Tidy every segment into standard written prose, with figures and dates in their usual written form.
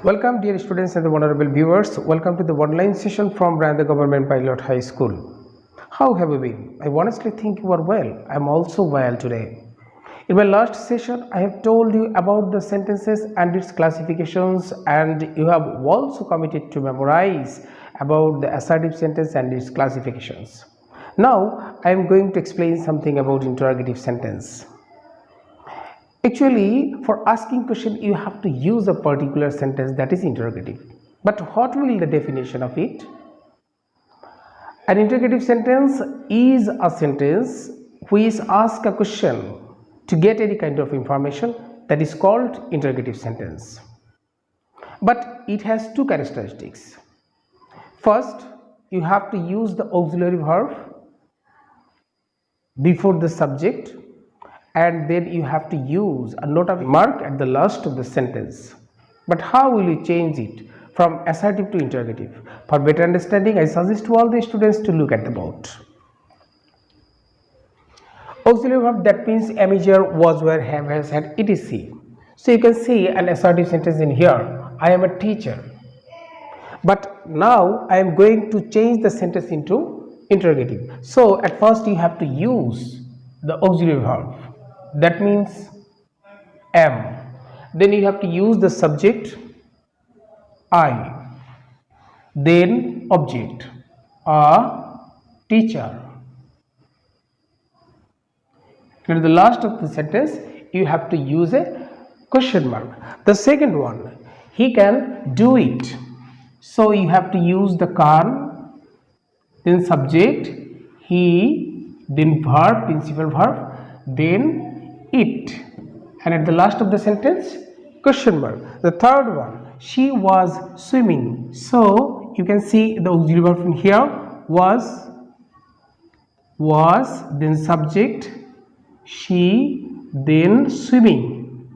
Welcome dear students and the honorable viewers. Welcome to the online session from Brand Government Pilot High School. How have you been? I honestly think you are well. I am also well today. In my last session, I have told you about the sentences and its classifications, and you have also committed to memorize about the assertive sentence and its classifications. Now, I am going to explain something about interrogative sentence. Actually, for asking question, you have to use a particular sentence that is interrogative. But what will be the definition of it? An interrogative sentence is a sentence which asks a question to get any kind of information, that is called interrogative sentence. But it has two characteristics. First, you have to use the auxiliary verb before the subject, and then you have to use a note of mark at the last of the sentence. But how will you change it from assertive to interrogative? For better understanding, I suggest to all the students to look at the board. Auxiliary verb, that means am, is, was, were, have, has, had, etc. So you can see an assertive sentence in here. I am a teacher. But now I am going to change the sentence into interrogative. So at first you have to use the auxiliary verb. That means am. Then you have to use the subject I. Then object a teacher. And at the last of the sentence you have to use a question mark. The second one, he can do it. So you have to use the can, then subject he, then verb, principal verb, then it, and at the last of the sentence question mark. The third one, she was swimming. So you can see the auxiliary verb in here, was, then subject she, then swimming,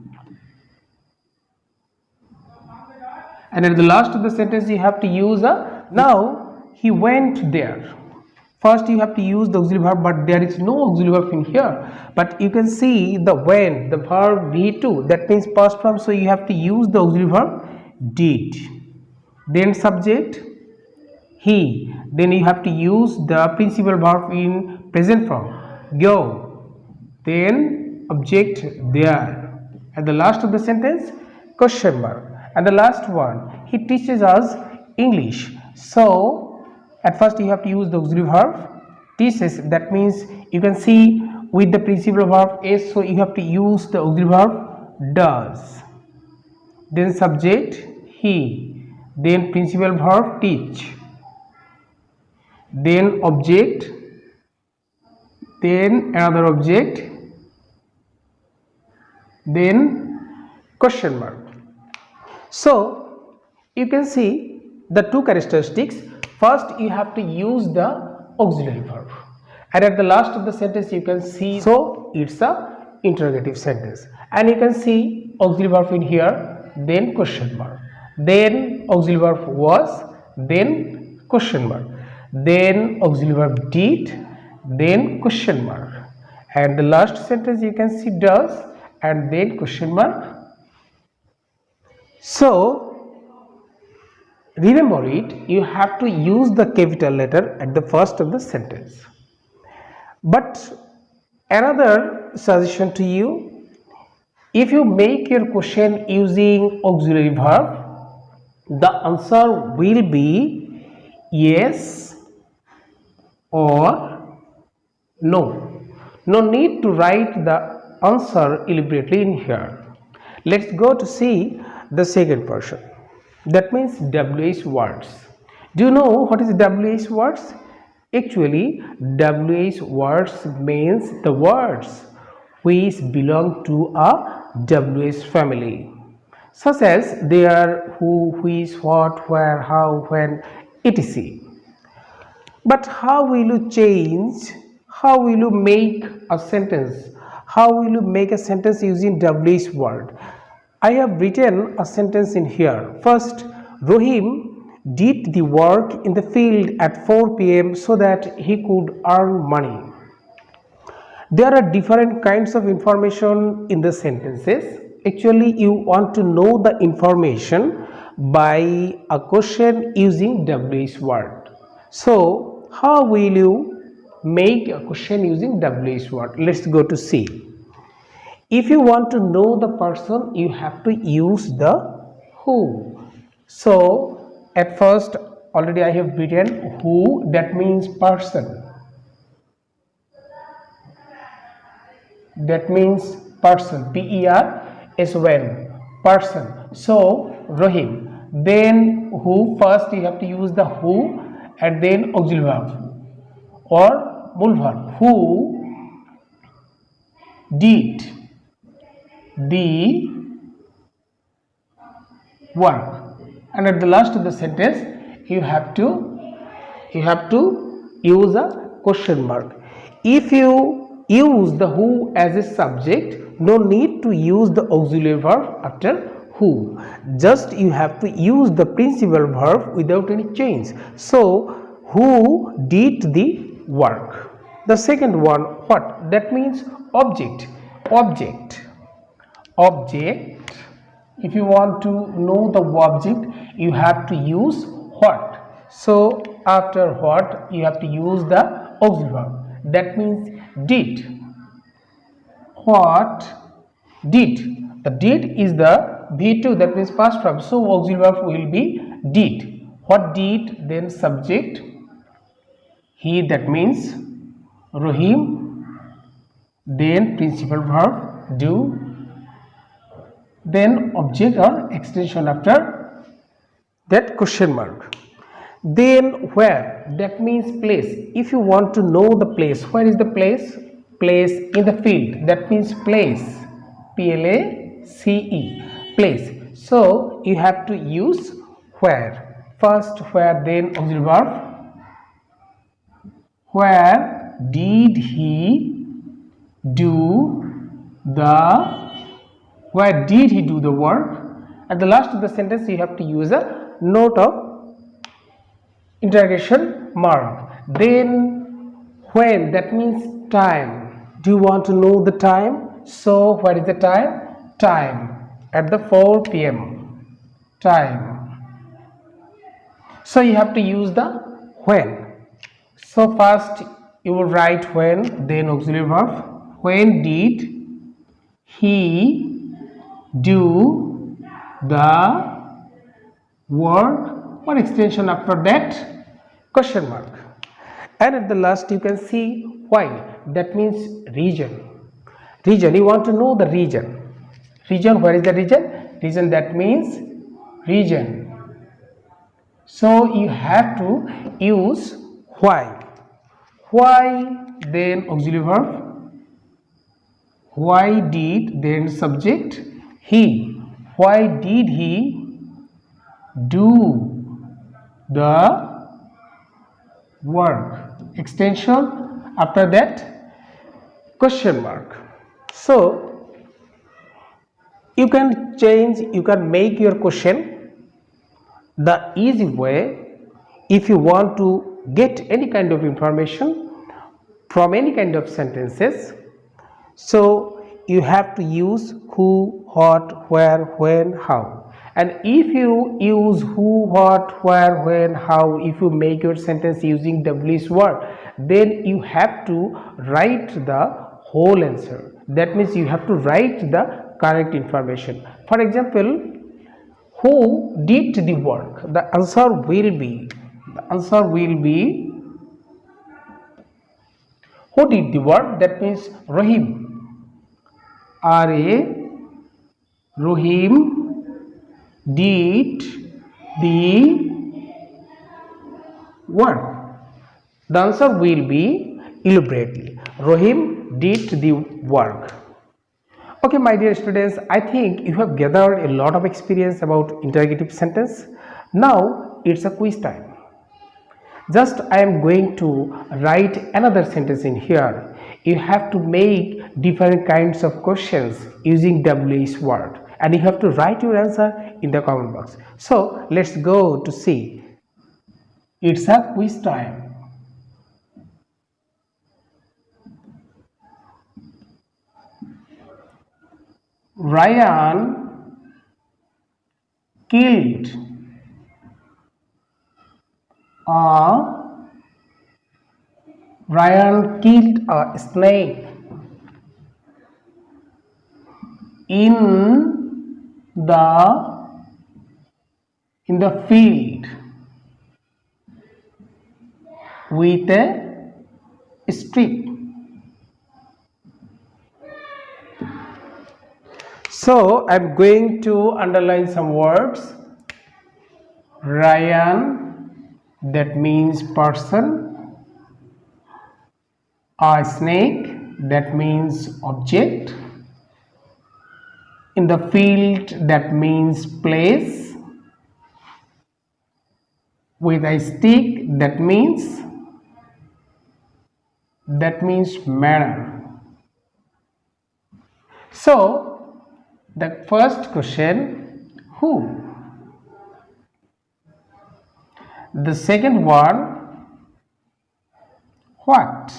and at the last of the sentence you have to use a now he went there. First you have to use the auxiliary verb, but there is no auxiliary verb in here. But you can see the when, the verb V2, that means past form, so you have to use the auxiliary verb did. Then subject he, then you have to use the principal verb in present form, go, then object there. At the last of the sentence question mark. And the last one, he teaches us English. So at first you have to use the auxiliary verb teaches, that means you can see with the principal verb s, so you have to use the auxiliary verb does, then subject he, then principal verb teach, then object, then another object, then question mark. So you can see the two characteristics. First you have to use the auxiliary verb, and at the last of the sentence you can see, so it's a interrogative sentence, and you can see auxiliary verb in here, then question mark, then auxiliary verb was, then question mark, then auxiliary verb did, then question mark, and the last sentence you can see does, and then question mark. So remember it, you have to use the capital letter at the first of the sentence. But another suggestion to you, if you make your question using auxiliary verb, the answer will be yes or no. No need to write the answer elaborately in here. Let's go to see the second portion. That means WH words. Do you know what is WH words? Actually, WH words means the words which belong to a WH family, such as there, who, which, what, where, how, when, etc. But how will you change? How will you make a sentence? How will you make a sentence using WH word? I have written a sentence in here. First, Rohim did the work in the field at 4 p.m. so that he could earn money. There are different kinds of information in the sentences. Actually, you want to know the information by a question using WH word. So how will you make a question using WH word? Let's go to see. If you want to know the person, you have to use the who. So at first already I have written who, that means person. That means person, P-E-R-S-O-N, person. So Rahim. Then who, first you have to use the who and then auxiliary verb or mul verb. Who did the work, and at the last of the sentence you have to use a question mark. If you use the who as a subject, no need to use the auxiliary verb after who, just you have to use the principal verb without any change. So who did the work. The second one, what, that means object. If you want to know the object, you have to use what. So after what, you have to use the auxiliary verb, that means did. What did. The did is the V2, that means past verb, so auxiliary verb will be did. What did, then subject he, that means Rahim, then principal verb do, then object or extension after that question mark. Then where, that means place. If you want to know the place, where is the place? Place in the field, that means place, P-L-A-C-E, place. So you have to use where. First where, then auxiliary verb. Where did he do the, where did he do the work? At the last of the sentence you have to use a note of interrogation mark. Then when, that means time. Do you want to know the time? So what is the time? Time at the 4 p.m. time. So you have to use the when. So first you will write when, then auxiliary verb. When did he do the work? What extension after that? Question mark. And at the last you can see why, that means region. You want to know the region. Where is the region? Region, that means region. So you have to use why. Then auxiliary verb. Why did, then subject he. Why did he do the work? Extension after that question mark. So you can change, you can make your question the easy way. If you want to get any kind of information from any kind of sentences, so you have to use who, what, where, when, how. And if you use who, what, where, when, how, if you make your sentence using WH word, then you have to write the whole answer. That means you have to write the correct information. For example, who did the work? The answer will be who did the work? That means Rahim. Rahim did the work. The answer will be elaborately. Rahim did the work. Okay, my dear students, I think you have gathered a lot of experience about interrogative sentence. Now it's a quiz time. Just I am going to write another sentence in here. You have to make different kinds of questions using WH word, and you have to write your answer in the comment box. So let's go to see. It's a quiz time. Ryan killed Ryan killed a snake in the field with a stick. So I'm going to underline some words. Ryan, that means person. A snake, that means object. In the field, that means place. With a stick, that means manner. So the first question, who? The second one, what?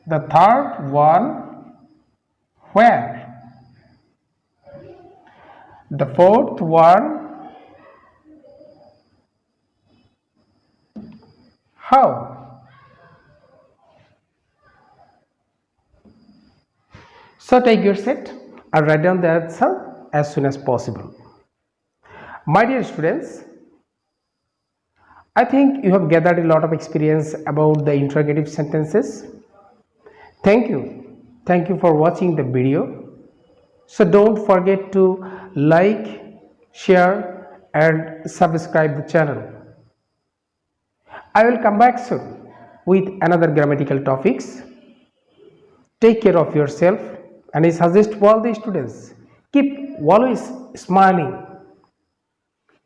The third one, where? The fourth one, how? So take your set and write down the answer as soon as possible. My dear students, I think you have gathered a lot of experience about the interrogative sentences. Thank you for watching the video. So don't forget to like, share and subscribe the channel. I will come back soon with another grammatical topics. Take care of yourself, and I suggest to all the students, keep always smiling.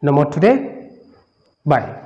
No more today. Bye.